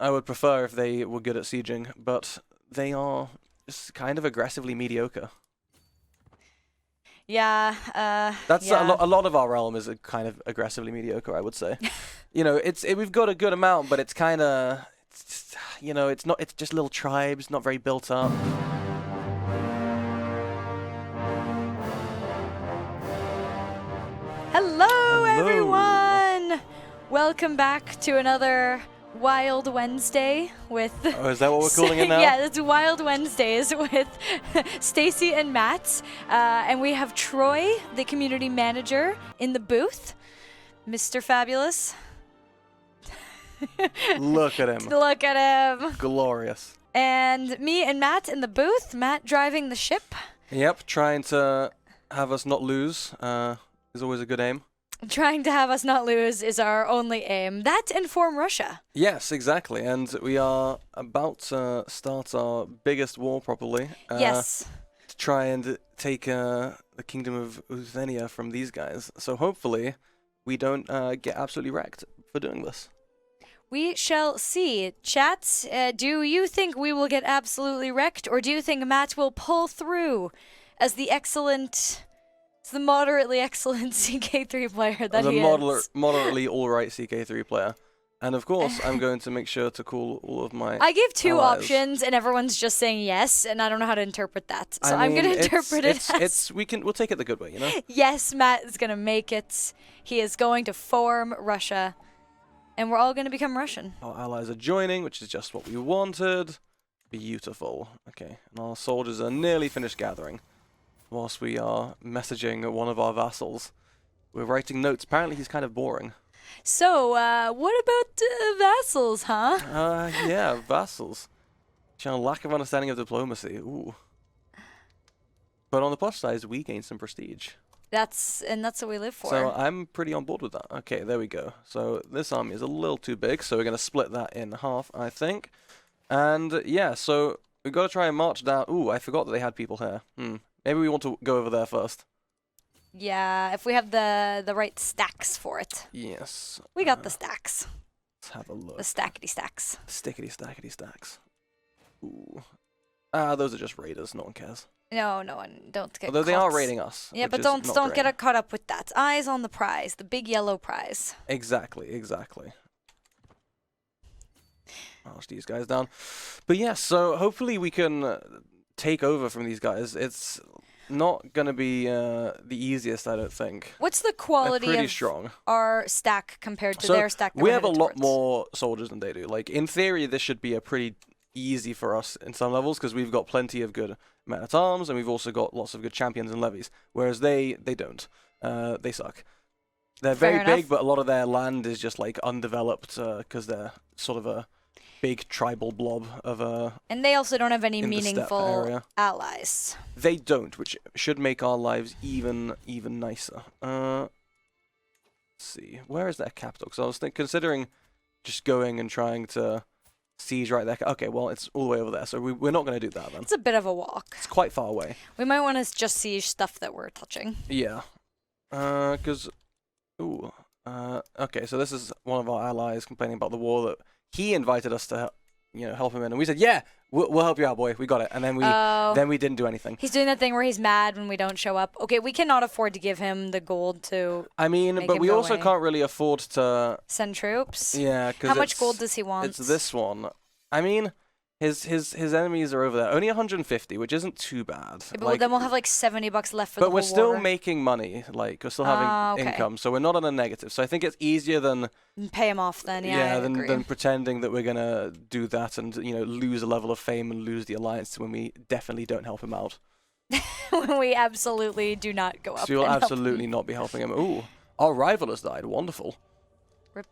I would prefer if they were good at sieging, but they are just kind of aggressively mediocre. Yeah. That's yeah. a lot of our realm is kind of aggressively mediocre, I would say. We've got a good amount, but it's kind of, it's just little tribes, not very built up. Hello, everyone! Welcome back to another Wild Wednesday with... Oh, is that what we're calling it now? Yeah, it's Wild Wednesdays with Stacy and Matt. And we have Troy, the community manager, in the booth. Mr. Fabulous. Look at him. Look at him. Glorious. And me and Matt in the booth. Matt driving the ship. Yep, trying to have us not lose is always a good aim. Trying to have us not lose is our only aim. That inform Russia. Yes, exactly. And we are about to start our biggest war properly. Yes. To try and take the kingdom of Uthenia from these guys. So hopefully we don't get absolutely wrecked for doing this. We shall see. Chat, do you think we will get absolutely wrecked, or do you think Matt will pull through as the moderately excellent CK3 player that he is? Moderately alright CK3 player. And of course, I'm going to make sure to call all of my I give two allies. options, and everyone's just saying yes, and I don't know how to interpret that. So I'm going to interpret it as... We'll take it the good way, you know? Yes, Matt is going to make it. He is going to form Russia. And we're all going to become Russian. Our allies are joining, which is just what we wanted. Beautiful. Okay, and our soldiers are nearly finished gathering. Whilst we are messaging one of our vassals. We're writing notes. Apparently he's kind of boring. So, what about vassals, huh? Yeah, vassals. Showing lack of understanding of diplomacy. Ooh. But on the plus side, we gain some prestige. That's what we live for. So I'm pretty on board with that. Okay, there we go. So this army is a little too big, so we're going to split that in half, I think. And yeah, so we've got to try and march down. Ooh, I forgot that they had people here. Maybe we want to go over there first. Yeah, if we have the right stacks for it. Yes. We got the stacks. Let's have a look. The stackety stacks. Stickety stackety stacks. Ooh. Those are just raiders. No one cares. No one. Don't get Although caught. they are raiding us. Yeah, but don't get caught up with that. Eyes on the prize. The big yellow prize. Exactly. March these guys down. But yeah, so hopefully we can take over from these guys. It's not going to be the easiest, I don't think. What's the quality of strong. Our stack compared to their stack? We have a lot more soldiers than they do. Like, in theory, this should be a pretty easy for us in some levels because we've got plenty of good men-at-arms and we've also got lots of good champions and levies, whereas they don't. They suck. They're very big, but a lot of their land is just like undeveloped because they're sort of a big tribal blob of a... And they also don't have any meaningful allies. They don't, which should make our lives even nicer. Let's see, where is their capital? Because I was considering just going and trying to siege right there. Okay, well, it's all the way over there, so we're not going to do that then. It's a bit of a walk. It's quite far away. We might want to just siege stuff that we're touching. Yeah. Because... Ooh. Okay, so this is one of our allies complaining about the war that he invited us to help him in. And we said, yeah, we'll help you out, boy. We got it. And then we didn't do anything. He's doing that thing where he's mad when we don't show up. Okay, we cannot afford to give him the gold to but we also can't really afford to... Send troops? Yeah, because how much gold does he want? It's this one. I mean, his enemies are over there. Only 150, which isn't too bad. Yeah, but then we'll have like $70 left for the whole war. But we're still making money. Like, we're still having income, so we're not on a negative. So I think it's easier than... Pay him off then, yeah. Than pretending that we're going to do that and, lose a level of fame and lose the alliance when we definitely don't help him out. When we absolutely do not go up. So you'll absolutely not be helping him. Ooh, our rival has died. Wonderful. Rip.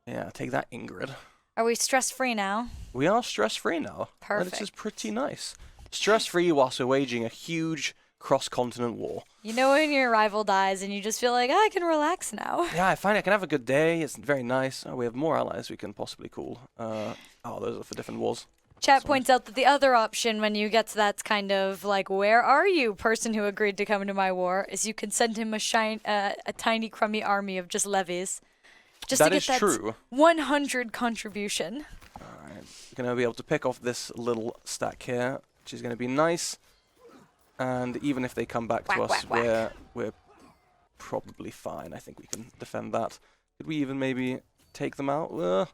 Yeah, take that, Ingrid. Are we stress-free now? We are stress-free now. Perfect. This is pretty nice. Stress-free whilst we're waging a huge cross-continent war. You know when your rival dies and you just feel like, I can relax now. Yeah, I find I can have a good day. It's very nice. Oh, we have more allies we can possibly call. Those are for different wars. Chat points out that the other option when you get to that kind of like, where are you, person who agreed to come into my war, is you can send him a tiny crummy army of just levies. Just to get that true. 100 contribution. Alright, gonna be able to pick off this little stack here, which is gonna be nice. And even if they come back to us, we're probably fine. I think we can defend that. Could we even maybe take them out?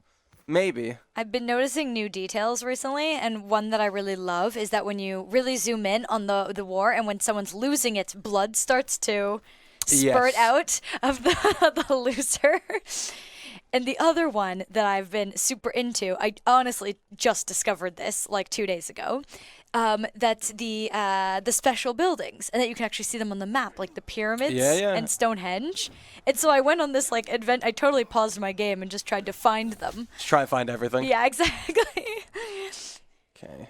Maybe. I've been noticing new details recently, and one that I really love is that when you really zoom in on the war, and when someone's losing it, blood starts to spurt out of the loser. And the other one that I've been super into, I honestly just discovered this like 2 days ago, that's the special buildings, and that you can actually see them on the map, like the pyramids and Stonehenge. And so I went on this like I totally paused my game and just tried to find them. Just try and find everything. Yeah, exactly. Okay.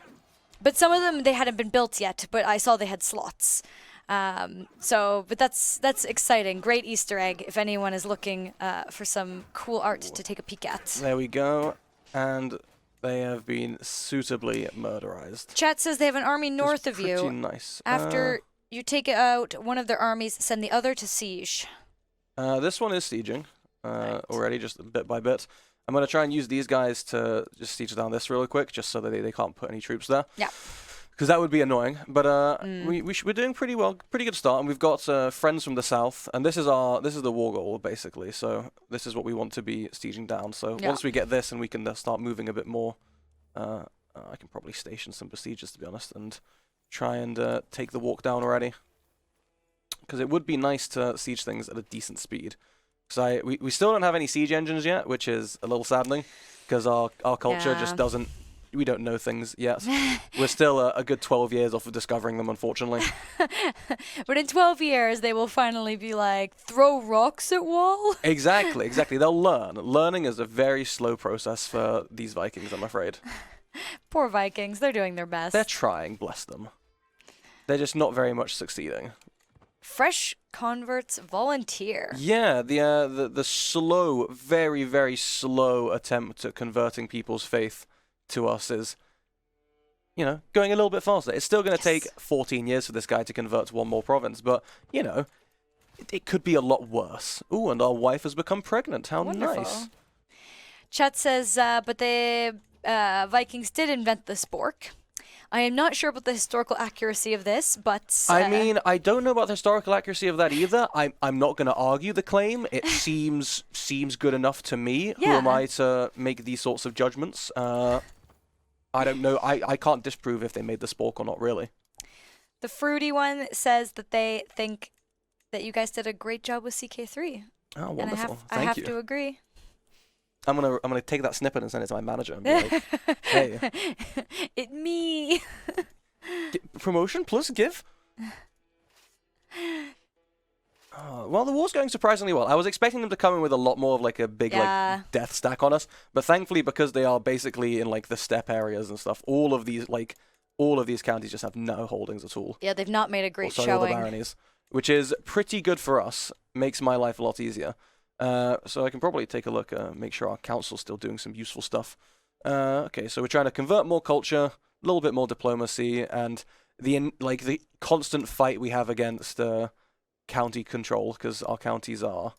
But some of them, they hadn't been built yet, but I saw they had slots. But that's exciting. Great Easter egg if anyone is looking for some cool art to take a peek at. There we go. And they have been suitably murderized. Chat says they have an army north of you. Pretty nice. After you take out one of their armies, send the other to siege. This one is sieging already, just bit by bit. I'm going to try and use these guys to just siege down this really quick, just so that they can't put any troops there. Yeah. Because that would be annoying. But we're doing pretty well, pretty good start. And we've got friends from the south, and this is the war goal basically. So this is what we want to be sieging down. So once we get this, and we can start moving a bit more, I can probably station some besiegers, to be honest, and try and take the walk down already. Because it would be nice to siege things at a decent speed. Because we still don't have any siege engines yet, which is a little saddening. Because our culture just doesn't. We don't know things yet. We're still a good 12 years off of discovering them, unfortunately. But in 12 years, they will finally be like, throw rocks at wall? Exactly. They'll learn. Learning is a very slow process for these Vikings, I'm afraid. Poor Vikings. They're doing their best. They're trying, bless them. They're just not very much succeeding. Fresh converts volunteer. Yeah, the slow, very, very slow attempt at converting people's faith to us is, going a little bit faster. It's still going to take 14 years for this guy to convert to one more province, but, it could be a lot worse. Ooh, and our wife has become pregnant. How Wonderful. Nice. Chat says, but the Vikings did invent the spork. I am not sure about the historical accuracy of this, but... I mean, I don't know about the historical accuracy of that either. I'm not going to argue the claim. It seems good enough to me. Yeah. Who am I to make these sorts of judgments? I don't know. I can't disprove if they made the spork or not, really. The fruity one says that they think that you guys did a great job with CK3. Oh, wonderful. I have to agree. I'm gonna take that snippet and send it to my manager and be like, "Hey, it me." Promotion plus give. Well, the war's going surprisingly well. I was expecting them to come in with a lot more of like a big like death stack on us, but thankfully, because they are basically in like the steppe areas and stuff, all of these counties just have no holdings at all. Yeah, they've not made a great all the baronies, which is pretty good for us. Makes my life a lot easier. So I can probably take a look, make sure our council's still doing some useful stuff. Okay, so we're trying to convert more culture, a little bit more diplomacy, and the constant fight we have against county control, because our counties are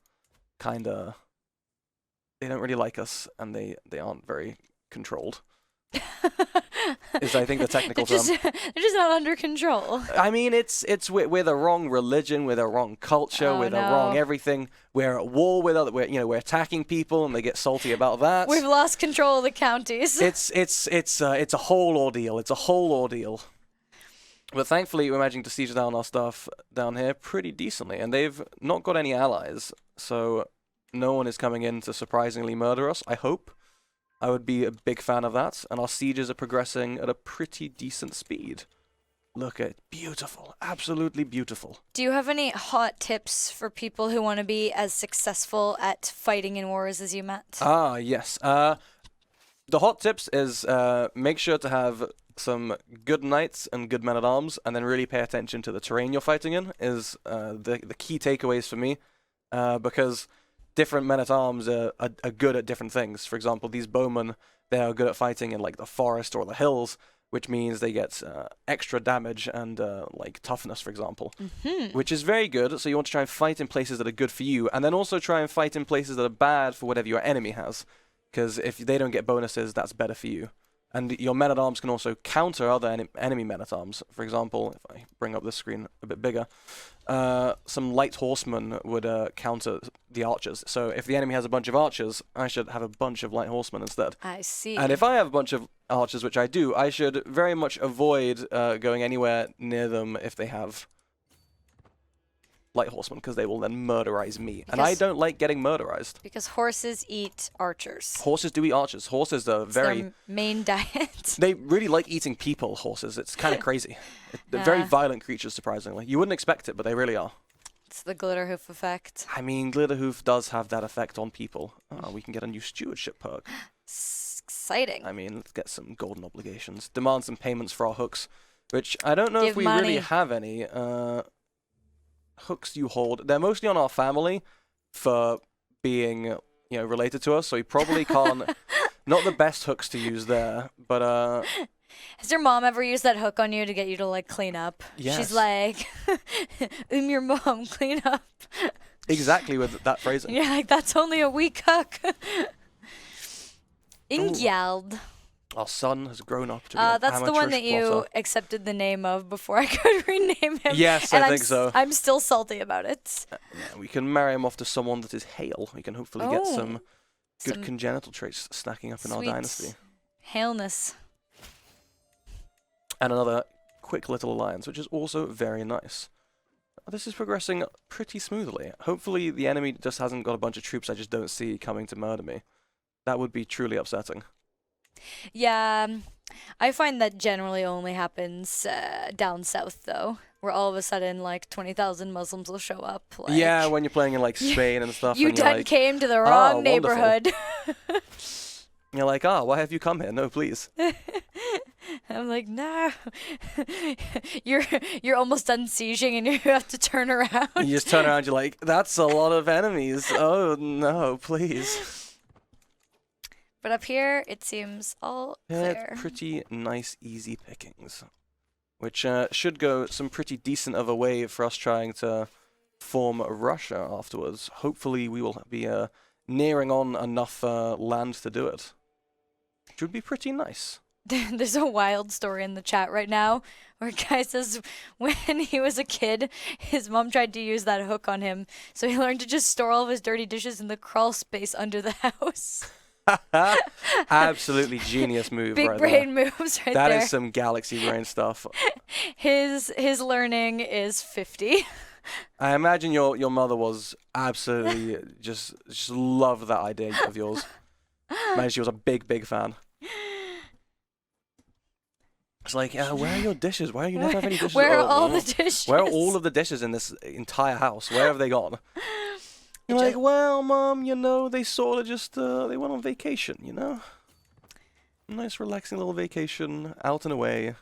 they don't really like us, and they aren't very controlled. Is I think the technical term. They're just not under control. I mean, we're the wrong religion, we're the wrong culture, we're the wrong everything. We're at war with we're attacking people, and they get salty about that. We've lost control of the counties. It's a whole ordeal. It's a whole ordeal. But thankfully, we're managing to siege down our stuff down here pretty decently, and they've not got any allies, so no one is coming in to surprisingly murder us. I hope. I would be a big fan of that, and our sieges are progressing at a pretty decent speed. Look at it. Beautiful. Absolutely beautiful. Do you have any hot tips for people who want to be as successful at fighting in wars as you, Matt? Ah, yes. The hot tips is make sure to have some good knights and good men-at-arms, and then really pay attention to the terrain you're fighting in, is the key takeaways for me, because different men-at-arms are good at different things. For example, these bowmen, they are good at fighting in like the forest or the hills, which means they get extra damage and like toughness, for example, which is very good. So you want to try and fight in places that are good for you, and then also try and fight in places that are bad for whatever your enemy has. because if they don't get bonuses, that's better for you. And your men-at-arms can also counter other enemy men-at-arms. For example, if I bring up this screen a bit bigger, some light horsemen would counter the archers. So if the enemy has a bunch of archers, I should have a bunch of light horsemen instead. I see. And if I have a bunch of archers, which I do, I should very much avoid going anywhere near them if they have light horsemen, because they will then murderize me. And I don't like getting murderized. Because horses eat archers. Horses do eat archers. Horses are very... their main diet. They really like eating people, horses. It's kind of crazy. They're very violent creatures, surprisingly. You wouldn't expect it, but they really are. It's the Glitterhoof effect. I mean, Glitterhoof does have that effect on people. We can get a new stewardship perk. Exciting. I mean, let's get some golden obligations. Demand some payments for our hooks, which I don't know Give if we money. really have any. Hooks you hold. They're mostly on our family for being, related to us, so we probably can't... Not the best hooks to use there, but... Has your mom ever used that hook on you to get you to, like, clean up? Yes. She's like, your mom, clean up. Exactly with that phrasing. You're like, that's only a weak hook. Ingjald. Our son has grown up to be an that's the one that amateurish you plotter. accepted the name of before I could rename him. Yes, and I think so. I'm still salty about it. Yeah, we can marry him off to someone that is hale. We can hopefully get some good congenital traits stacking up in our dynasty. Haleness. And another quick little alliance, which is also very nice. This is progressing pretty smoothly. Hopefully the enemy just hasn't got a bunch of troops I just don't see coming to murder me. That would be truly upsetting. Yeah, I find that generally only happens down south, though, where all of a sudden, like, 20,000 Muslims will show up. Like, yeah, when you're playing in, like, Spain and stuff. You and you're done like, came to the wrong neighborhood. You're like, why have you come here? No, please. I'm like, no. You're almost done sieging and you have to turn around. You just turn around, you're like, that's a lot of enemies. Oh, no, please. But up here, it seems all clear. It's pretty nice, easy pickings. Which should go some pretty decent of a way for us trying to form Russia afterwards. Hopefully we will be nearing on enough land to do it. Which would be pretty nice. There's a wild story in the chat right now where a guy says when he was a kid, his mom tried to use that hook on him, so he learned to just store all of his dirty dishes in the crawl space under the house. Absolutely genius move. Big right brain there. moves right there. That is some galaxy brain stuff. His learning is 50. I imagine your mother was absolutely just love that idea of yours. Man, she was a big fan. It's like, where are your dishes? Why do you never have any dishes? Where are all the dishes? Where are all of the dishes in this entire house? Where have they gone? You're like, well, Mom, they sort of just, they went on vacation, Nice, relaxing little vacation, out and away,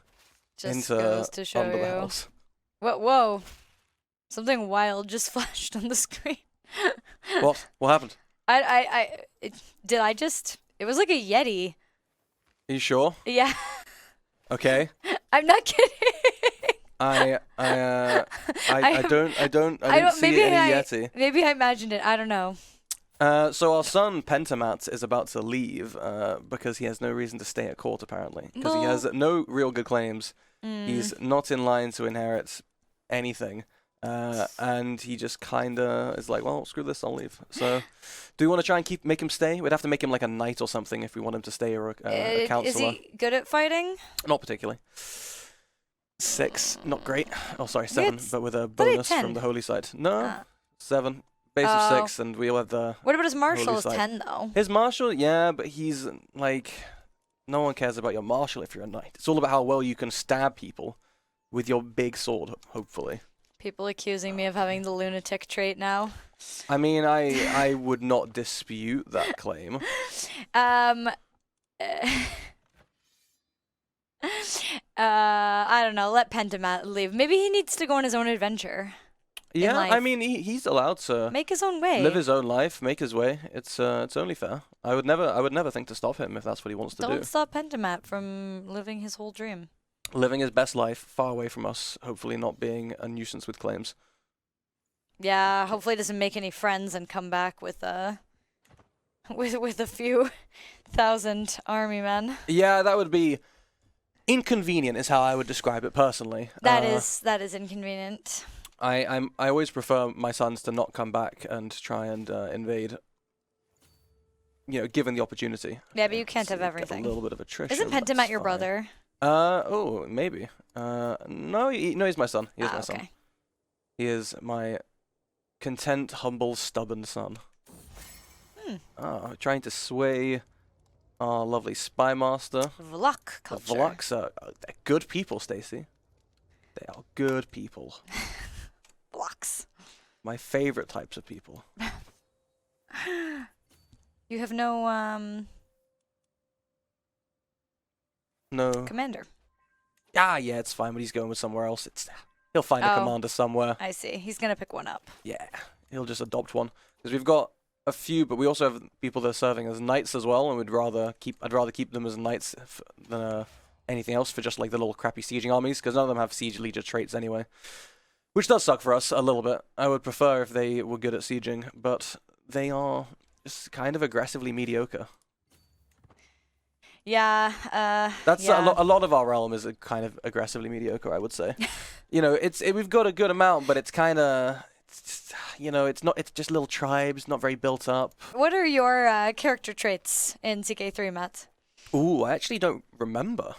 just into goes to show under you. the house. Whoa. Something wild just flashed on the screen. What? What happened? It was like a Yeti. Are you sure? Yeah. Okay. I'm not kidding. I don't see any Yeti. Maybe I imagined it. I don't know. So our son Pentamat is about to leave because he has no reason to stay at court apparently because he has no real good claims. He's not in line to inherit anything, and he just kinda is like, well, screw this, I'll leave. So, do we want to try and make him stay? We'd have to make him like a knight or something if we want him to stay, or a counselor. Is he good at fighting? Not particularly. 6, not great. Oh, sorry, 7, but with a bonus from the holy side. No, 7. Base of 6, and we'll have the. What about his martial? Is side. 10 though. His martial, yeah, but he's like, no one cares about your martial if you're a knight. It's all about how well you can stab people with your big sword, hopefully. People accusing me of having the lunatic trait now. I mean, I would not dispute that claim. I don't know. Let Pentamat leave. Maybe he needs to go on his own adventure. Yeah, I mean, he's allowed to make his own way, live his own life, make his way. It's only fair. I would never think to stop him if that's what he wants to do. Don't stop Pentamat from living his whole dream. Living his best life, far away from us. Hopefully, not being a nuisance with claims. Yeah, hopefully, he doesn't make any friends and come back with with a few thousand army men. Yeah, that would be inconvenient, is how I would describe it personally. That is inconvenient. I always prefer my sons to not come back and try and invade. You know, given the opportunity. Yeah, but you can't have A everything. little bit of attrition. Isn't Pentamat your brother? Oh, maybe. No, he's my son. He is my son. Okay. He is my content, humble, stubborn son. Trying to sway our lovely spy master. Vlok culture. The Vloks are they're good people, Stacy. They are good people. Vloks. My favorite types of people. You have no No. commander. Yeah, it's fine, but he's going with somewhere else. He'll find a commander somewhere. I see. He's gonna pick one up. Yeah, he'll just adopt one. Because we've got a few, but we also have people that are serving as knights as well, and I'd rather keep them as knights than anything else for just like the little crappy sieging armies, because none of them have siege leader traits anyway. Which does suck for us a little bit. I would prefer if they were good at sieging, but they are just kind of aggressively mediocre. Yeah, That's yeah. a lot of our realm is a kind of aggressively mediocre, I would say. You know, we've got a good amount, but it's kind of, it's just little tribes, not very built up. What are your character traits in CK3, Matt? Ooh, I actually don't remember.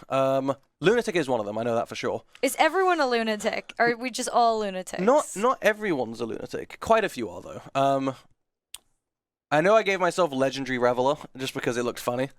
Lunatic is one of them, I know that for sure. Is everyone a lunatic? Or are we just all lunatics? Not everyone's a lunatic. Quite a few are, though. I know I gave myself Legendary Reveler, just because it looked funny.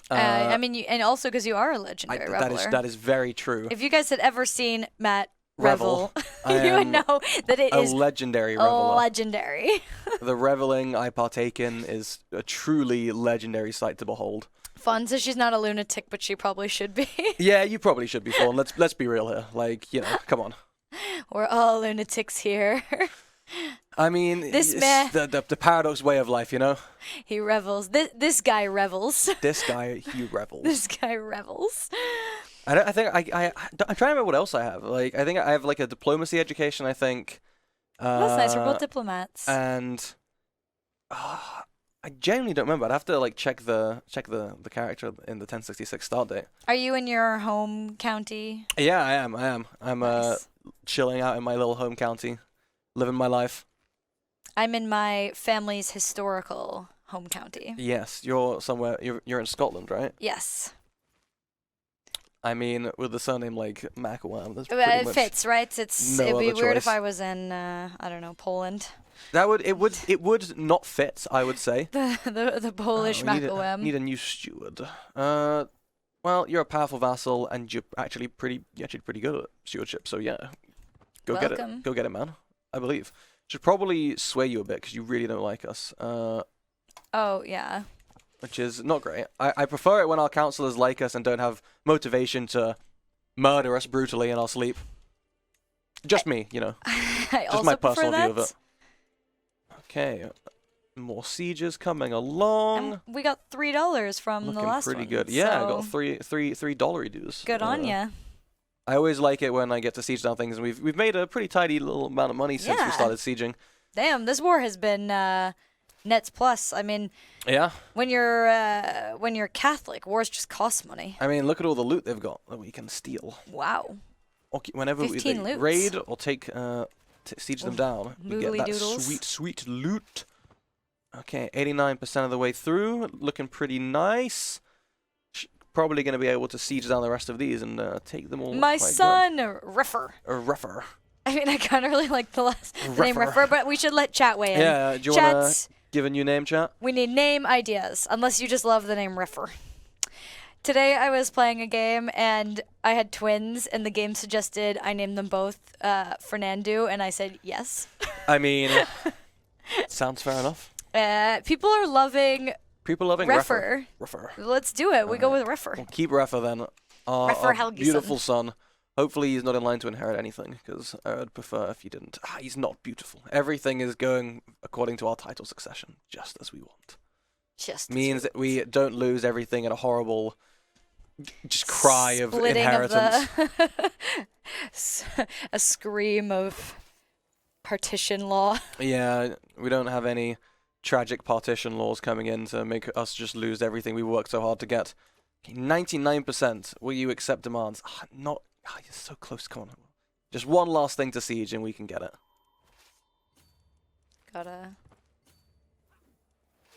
I mean, and also because you are a legendary reveler. That is very true. If you guys had ever seen Matt revel, I you would know that it is a legendary reveler. legendary. The reveling I partake in is a truly legendary sight to behold. Fawn says she's not a lunatic, but she probably should be. Yeah, you probably should be, Fawn. Let's be real here. Like, come on. We're all lunatics here. I mean, the paradox way of life, He revels. This guy revels. This guy, he revels. This guy revels. I'm trying to remember what else I have. Like, I think I have like a diplomacy education. I think. That's nice. We're both diplomats. And I genuinely don't remember. I'd have to like check the character in the 1066 start date. Are you in your home county? Yeah, I am. I'm Nice. Chilling out in my little home county, living my life. I'm in my family's historical home county. Yes, you're somewhere. You're in Scotland, right? Yes. I mean, with the surname like McElwain, that's It pretty much fits, right? It'd no be other weird choice. if I was in I don't know, Poland. It would not fit, I would say. The Polish We McElwain. need a new steward. Well, you're a powerful vassal, and you're actually pretty good at stewardship. So yeah, go get Welcome. it. Go get it, man. I believe. Should probably sway you a bit because you really don't like us. Oh yeah. Which is not great. I prefer it when our counselors like us and don't have motivation to murder us brutally in our sleep. Just me, I Just also my prefer personal that. view of it. Okay, more sieges coming along. And we got $3 from the Looking last pretty one. good. Yeah, I got so three $3 dues. Good on ya. I always like it when I get to siege down things, and we've made a pretty tidy little amount of money since we Yeah. started sieging. Damn, this war has been nets plus. I mean, Yeah, when you're Catholic, wars just cost money. I mean, look at all the loot they've got that we can steal. Wow. Whenever we 15 they loots. raid or take siege them down, we get Moogly that doodles. sweet loot. Okay, 89% of the way through, looking pretty nice. Probably going to be able to siege down the rest of these and take them all. My quite son, Riffer. good. A rougher. I mean, I kind of really like the name Riffer, but we should let chat weigh in. Yeah, do you want to Chats, give a new name, chat? we need name ideas, unless you just love the name Riffer. Today I was playing a game and I had twins, and the game suggested I name them both Fernando, and I said yes. I mean, sounds fair enough. People are loving People loving Riffer. Riffer. Let's do it. We go with Riffer. We'll keep Riffer then. Riffer Our Helgeson. beautiful son. Hopefully he's not in line to inherit anything, because I would prefer if he didn't. He's not beautiful. Everything is going according to our title succession, just as we want. Just Means that we don't lose everything in a horrible just cry of splitting inheritance. a scream of partition law. Yeah, we don't have any tragic partition laws coming in to make us just lose everything we worked so hard to get. Okay, 99%. Will you accept demands? Not. You're so close. Come on. Just one last thing to siege and we can get it. Gotta.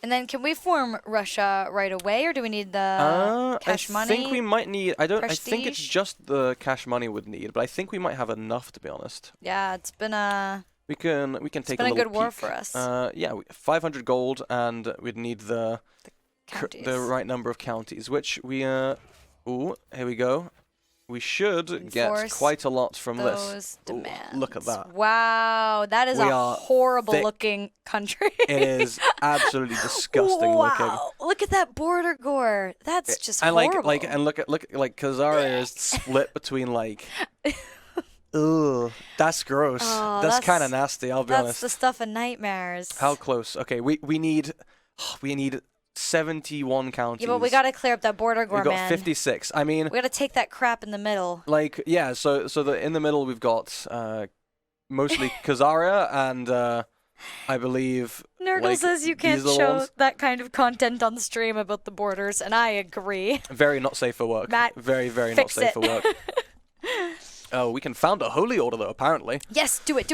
And then can we form Russia right away, or do we need the cash money? I think we might need. I think it's Prestige? just the cash money would need, but I think we might have enough, to be honest. Yeah, it's been a. We can take It's a been a little good war peek. for us. Yeah, 500 gold, and we'd need the Counties. right number of counties, which we ooh, here we go. We should get Enforce quite a lot from those this. demands. Ooh, look at that. Wow, that is We a are horrible thick. looking country. It is absolutely disgusting looking. Wow, look at that border gore. That's just And horrible. and look at Khazaria is split between like. Ugh, that's gross. Oh, that's kind of nasty. I'll be That's honest. the stuff of nightmares. How close? Okay, we need 71 counties. Yeah, but we gotta clear up that border gore, We got man. 56. I mean, We gotta take that crap in the middle. like yeah. So in the middle we've got mostly Khazaria and I believe. Nurgle like, says you these can't are the show ones. that kind of content on stream about the borders, and I agree. Very not safe for work. Matt, very not fix safe it. for work. Oh, we can found a holy order though. Apparently. Yes, do it.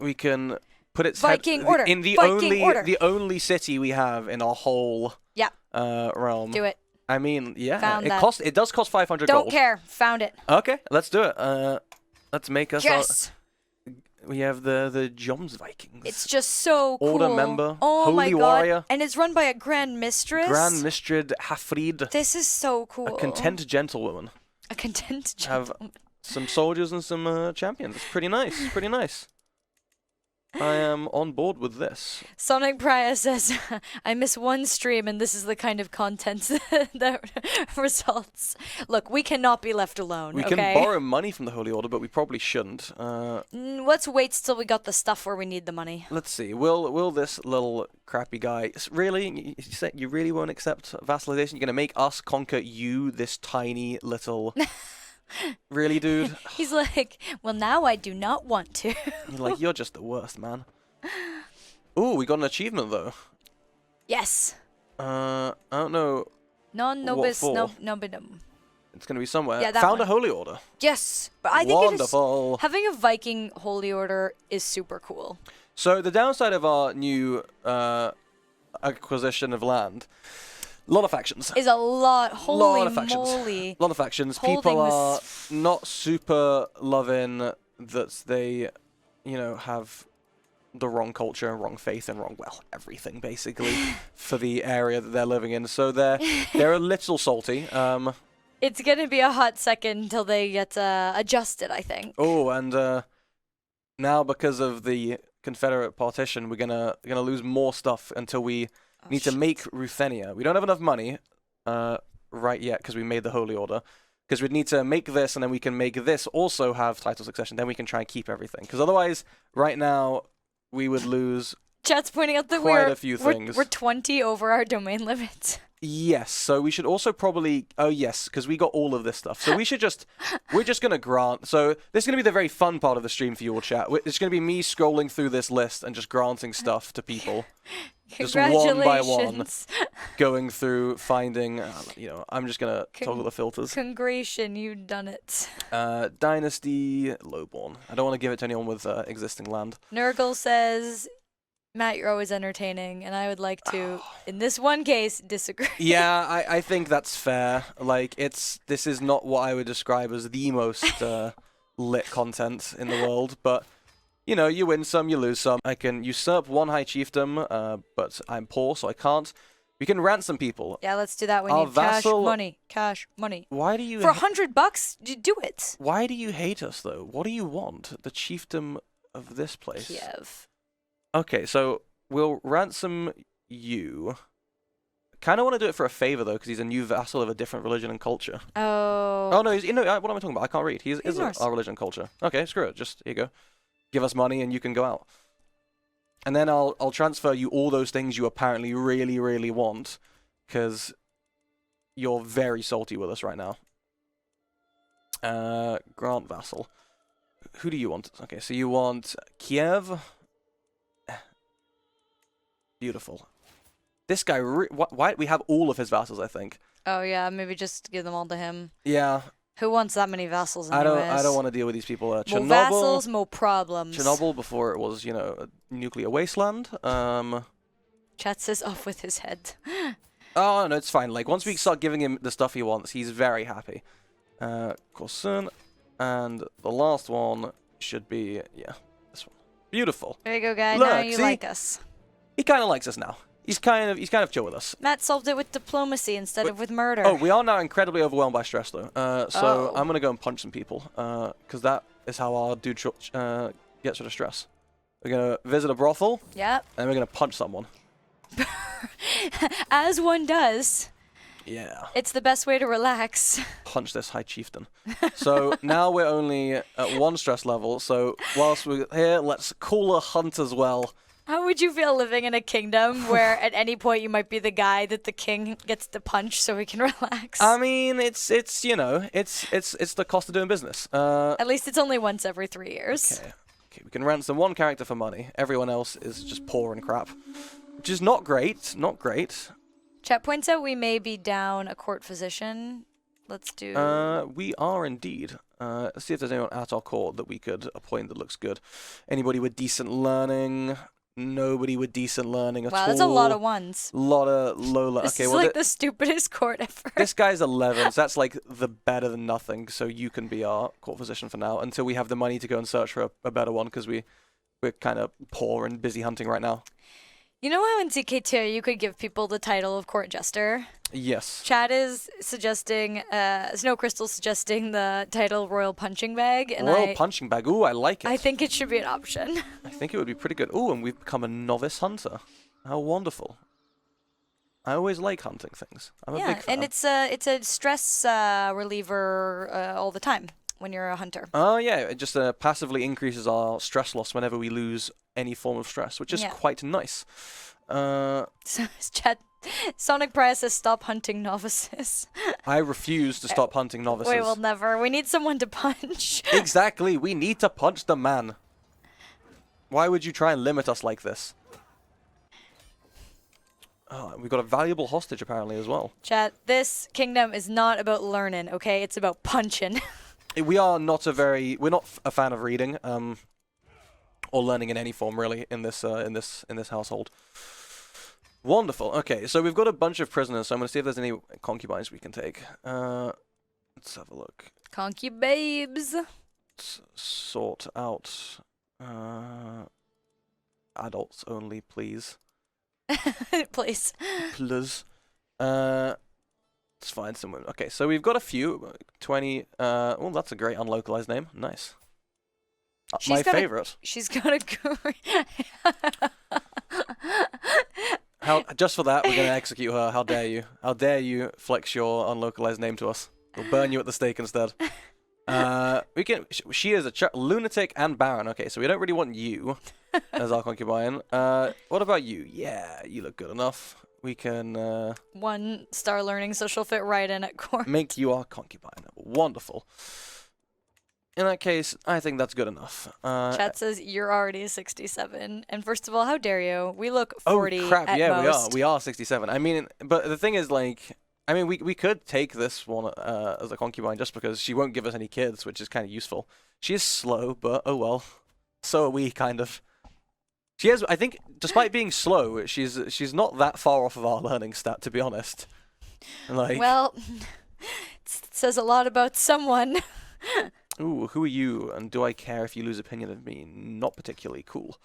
We can put its Viking head order, in the Viking order. the only city we have in our whole Yeah, realm. do it. I mean, yeah, Found it that. It does cost 500 Don't gold. care. Found it. Okay, let's do it. Let's make us. Yes. We have the Joms Vikings. It's just so cool. Order member, Oh my holy god. warrior. And it's run by a Grand Mistress. Grand Mistrid Hafrid, This is so cool. a content gentlewoman. A content Have gentleman. some soldiers and some champions. It's pretty nice. Pretty nice. I am on board with this. Sonic Priya says, I miss one stream and this is the kind of content that results. Look, we cannot be left alone, We okay? can borrow money from the Holy Order, but we probably shouldn't. Let's wait till we got the stuff where we need the money. Let's see. Will this little crappy guy really? You really won't accept vassalization? You're gonna make us conquer you, this tiny little. Really, dude? He's like, well, now I do not want to. You're just the worst, man. Ooh, we got an achievement though. Yes. I don't know. Non nobis for? nobidum. It's gonna be somewhere. Yeah, that Found a one. Holy Order. Yes, but I think Wonderful. having a Viking holy order is super cool. So the downside of our new acquisition of land, a lot of factions. Is a lot. Holy Lot of factions. moly. A lot of factions. Holding People are this- not super loving that they, have the wrong culture, wrong faith, and everything basically for the area that they're living in. So they're a little salty. It's gonna be a hot second until they get adjusted, I think. Oh, and now because of the Confederate partition, we're gonna lose more stuff until we need to make Ruthenia. We don't have enough money right yet because we made the Holy Order. Because we'd need to make this, and then we can make this also have title succession. Then we can try and keep everything. Because otherwise, right now, we would lose. Chat's pointing out that Quite a few we're things. 20 over our domain limit. Yes, so we should also probably. Oh yes, because we got all of this stuff. So we should just. We're just gonna grant. So this is gonna be the very fun part of the stream for you all, chat. It's gonna be me scrolling through this list and just granting stuff to people. Just one by one. Congratulations. Going through, finding. I'm just gonna toggle the filters. Congration, you've done it. Dynasty Lowborn. I don't want to give it to anyone with existing land. Nurgle says, Matt, you're always entertaining, and I would like to, in this one case, disagree. Yeah, I think that's fair. This is not what I would describe as the most lit content in the world, but you win some, you lose some. I can usurp one high chiefdom, but I'm poor, so I can't. We can ransom people. Yeah, let's do that. We Our need vassal- cash money. Why do you? For $100, do it. Why do you hate us though? What do you want? The chiefdom of this place. Kiev. Okay, so we'll ransom you. Kind of want to do it for a favor though, because he's a new vassal of a different religion and culture. Oh. Oh no, what am I talking about? I can't read. He's Norse. our religion and culture. Okay, screw it. Just here you go. Give us money and you can go out. And then I'll transfer you all those things you apparently really, really want, because you're very salty with us right now. Grant vassal. Who do you want? Okay, so you want Kiev. Beautiful. This guy, why we have all of his vassals, I think. Oh yeah, maybe just give them all to him. Yeah. Who wants that many vassals anyways? I don't want to deal with these people. More vassals, more problems. Chernobyl before it was, a nuclear wasteland. Chat says off with his head. Oh, no, it's fine. Like, once we start giving him the stuff he wants, he's very happy. Corson. And the last one should be, this one. Beautiful. There you go, guy. Look, now you see? like us. He kind of likes us now. He's kind of chill with us. Matt solved it with diplomacy instead of with murder. Oh, we are now incredibly overwhelmed by stress, though. So I'm going to go and punch some people. Because that is how our dude gets rid of stress. We're going to visit a brothel. Yep. And we're going to punch someone. As one does. Yeah. It's the best way to relax. Punch this high chieftain. So now we're only at 1 stress level. So whilst we're here, let's call a hunt as well. How would you feel living in a kingdom where at any point you might be the guy that the king gets to punch so he can relax? I mean, it's the cost of doing business. At least it's only once every 3 years. Okay, we can ransom 1 character for money. Everyone else is just poor and crap. Which is not great. Not great. Chat points out we may be down a court physician. Let's do... We are indeed. Let's see if there's anyone at our court that we could appoint that looks good. Anybody with decent learning? Nobody with decent learning at all. Wow, that's a lot of ones. Lot of low learning. This is like the stupidest court ever. This guy's 11, so that's like the better than nothing. So you can be our court physician for now until we have the money to go and search for a better one because we're kind of poor and busy hunting right now. You know how in TK2 you could give people the title of court jester? Yes. Chad is suggesting, Snow Crystal suggesting the title Royal Punching Bag. And Royal Punching Bag, ooh, I like it. I think it should be an option. I think it would be pretty good. Ooh, and we've become a novice hunter. How wonderful. I always like hunting things. I'm a big fan. And it's a stress reliever all the time when you're a hunter. Oh, yeah, it just passively increases our stress loss whenever we lose any form of stress, which is quite nice. So Chad... Sonic Price says stop hunting novices. I refuse to stop hunting novices. We will never. We need someone to punch. Exactly. We need to punch the man. Why would you try and limit us like this? Oh, we've got a valuable hostage apparently as well. Chat, this kingdom is not about learning, okay? It's about punching. We are not we're not a fan of reading, or learning in any form really in this household. Wonderful. Okay, so we've got a bunch of prisoners, so I'm going to see if there's any concubines we can take. Let's have a look. Concubabes. Let's sort out adults only, please. Please. Please. Let's find some women. Okay, so we've got a few. 20. Oh, that's a great unlocalized name. Nice. My favorite. She's got a Just for that, we're going to execute her. How dare you? How dare you flex your unlocalized name to us? We'll burn you at the stake instead. She is a lunatic and barren. Okay, so we don't really want you as our concubine. What about you? Yeah, you look good enough. We can... 1-star learning, so she'll fit right in at court. Make you our concubine. Wonderful. In that case, I think that's good enough. Chat says you're already 67, and first of all, how dare you? We look 40. Oh crap! At Yeah, most. we are 67. I mean, but the thing is, like, I mean, we could take this one as a concubine just because she won't give us any kids, which is kind of useful. She is slow, but oh well. So are we, kind of. She has, I think, despite being slow, she's not that far off of our learning stat, to be honest. Like, well, it says a lot about someone. Ooh, who are you? And do I care if you lose opinion of me? Not particularly cool.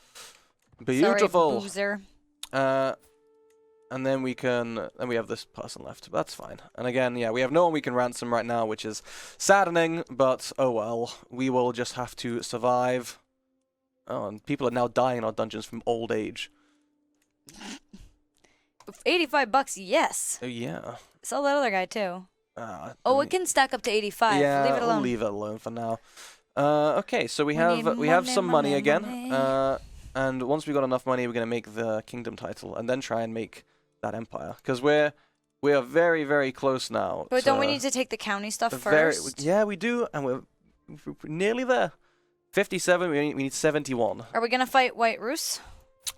Beautiful. Sorry, boozer. And then we have this person left. That's fine. And again, yeah, we have no one we can ransom right now, which is saddening, but oh well. We will just have to survive. Oh, and people are now dying in our dungeons from old age. $85, yes. Oh, yeah. Sell that other guy, too. It can stack up to 85. Yeah, leave it alone. We'll leave it alone for now. Okay, so we have some money again. And once we got enough money, we're gonna make the kingdom title and then try and make that empire because we are very, very close now. But don't we need to take the county stuff first? Yeah, we do, and we're nearly there. 57. We need 71. Are we gonna fight White Roos?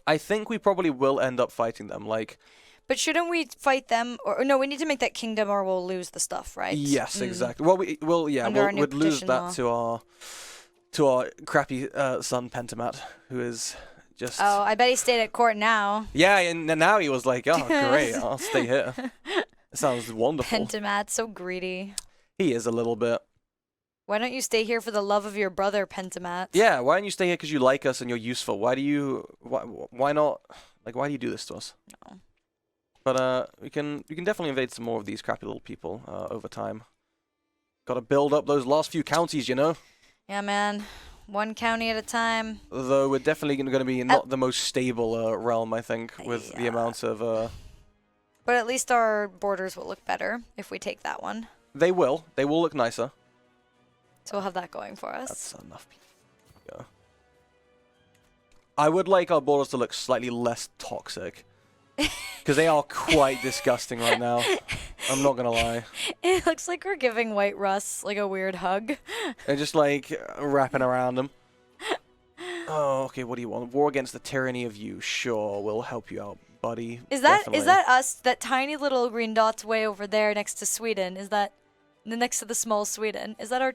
I think we probably will end up fighting them. Like, But shouldn't we fight them? Or no, we need to make that kingdom, or we'll lose the stuff, right? yes, exactly. Well, we'd lose that to our crappy son Pentamat, who is just. Oh, I bet he stayed at court now. Yeah, and now he was like, oh, great, I'll stay here. It sounds wonderful. Pentamat, so greedy. He is a little bit. Why don't you stay here for the love of your brother, Pentamat? Yeah, why don't you stay here because you like us and you're useful? Why not? Like, why do you do this to us? No. But we can definitely invade some more of these crappy little people over time. Got to build up those last few counties, you know. Yeah, man. One county at a time. Though we're definitely going to be not the most stable realm, I think, with the amount of. But at least our borders will look better if we take that one. They will. They will look nicer. So we'll have that going for us. That's enough. Yeah. I would like our borders to look slightly less toxic. Because they are quite disgusting right now. I'm not going to lie. It looks like we're giving White Russ like a weird hug. They're just like wrapping around him. Oh, okay, what do you want? War against the tyranny of you. Sure, we'll help you out, buddy. Is that us? That tiny little green dot's way over there next to Sweden? Is that next to the small Sweden? Is that our...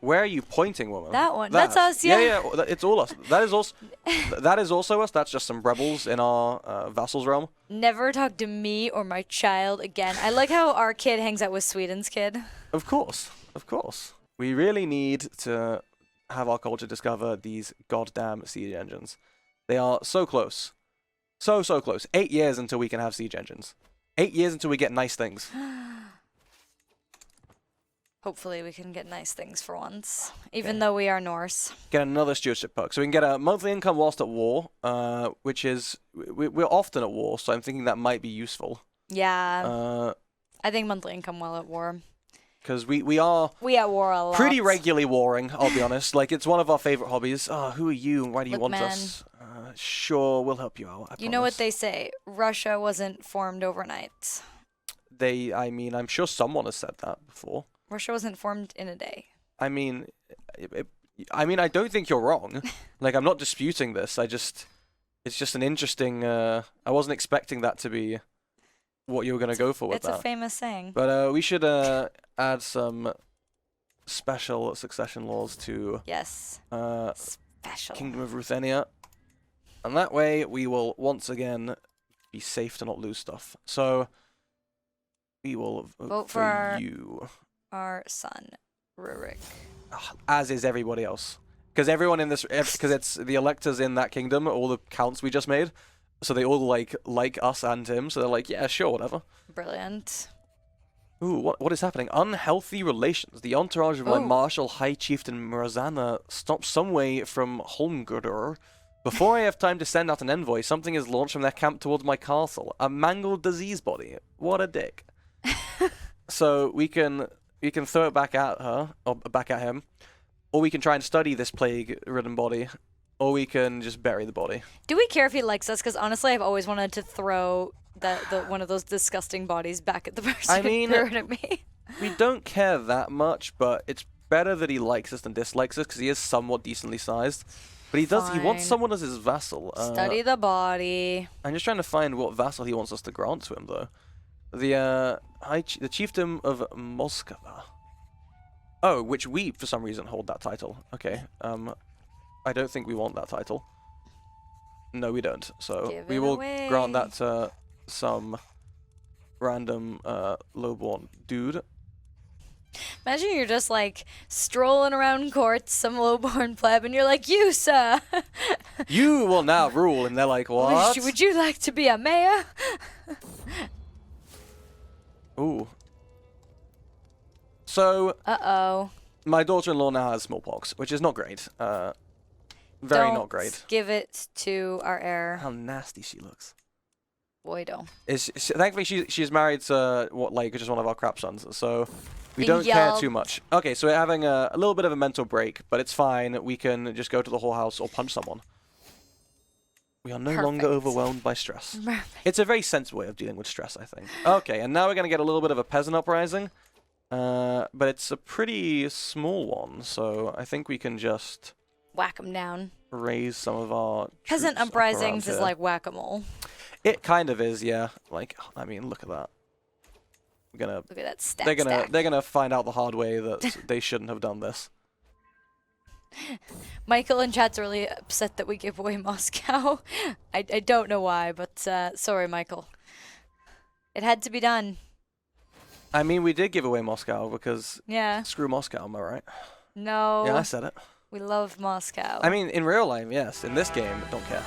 Where are you pointing, woman? That one. That's us, yeah. Yeah, it's all us. That is also us. That's just some rebels in our vassal's realm. Never talk to me or my child again. I like how our kid hangs out with Sweden's kid. Of course. Of course. We really need to have our culture discover these goddamn siege engines. They are so close. So close. 8 years until we can have siege engines. 8 years until we get nice things. Hopefully we can get nice things for once, even though we are Norse. Get another stewardship perk. So we can get a monthly income whilst at war, which is... We're often at war, so I'm thinking that might be useful. Yeah. I think monthly income while at war. Because we are... We at war a lot. Pretty regularly warring, I'll be honest. Like, it's one of our favorite hobbies. Oh, who are you and why do you want us? Sure, we'll help you out, I You know what they say. Russia wasn't formed overnight. I'm sure someone has said that before. Russia wasn't formed in a day. I mean, I don't think you're wrong. Like, I'm not disputing this. It's just an interesting. I wasn't expecting that to be what you were gonna go for with that. It's a famous saying. But we should add some special succession laws to. Yes. Special. Kingdom of Ruthenia, and that way we will once again be safe to not lose stuff. So we will vote for you. Our son, Rurik. As is everybody else. Because everyone in this... Because it's the electors in that kingdom, all the counts we just made. So they all like us and him. So they're like, yeah, sure, whatever. Brilliant. Ooh, what is happening? Unhealthy relations. The entourage of my martial high chieftain Mirazana stops some way from Holmgurdur. Before I have time to send out an envoy, something is launched from their camp towards my castle. A mangled disease body. What a dick. So we can throw it back at her, or back at him, or we can try and study this plague-ridden body, or we can just bury the body. Do we care if he likes us? Because honestly, I've always wanted to throw one of those disgusting bodies back at the person who threw it at me. We don't care that much, but it's better that he likes us than dislikes us, because he is somewhat decently sized. But he does. He wants someone as his vassal. Study the body. I'm just trying to find what vassal he wants us to grant to him, though. The chiefdom of Moskva. Oh, which we, for some reason, hold that title. Okay. I don't think we want that title. No, we don't. So we will grant that to some random lowborn dude. Imagine you're just like strolling around courts, some lowborn pleb, and you're like, "You, sir, you will now rule." And they're like, "What? Would you like to be a mayor?" Ooh. So. Uh-oh. My daughter-in-law now has smallpox, which is not great. Very not great. Give it to our heir. How nasty she looks. Boy, don't. Thankfully, she's married to just one of our crap sons, so we don't care too much. Okay, so we're having a little bit of a mental break, but it's fine. We can just go to the whorehouse or punch someone. We are no longer overwhelmed by stress. Perfect. It's a very sensible way of dealing with stress, I think. Okay, and now we're going to get a little bit of a peasant uprising. But it's a pretty small one, so I think we can just whack them down. Raise some of our Peasant troops up uprisings around is here. like whack-a-mole. It kind of is, yeah. Like, I mean, look at that. Look at that stack. They're gonna find out the hard way that they shouldn't have done this. Michael in chat's really upset that we give away Moscow. I don't know why, but sorry, Michael. It had to be done. I mean, we did give away Moscow because screw Moscow, am I right? No. Yeah, I said it. We love Moscow. I mean, in real life, yes. In this game, don't care.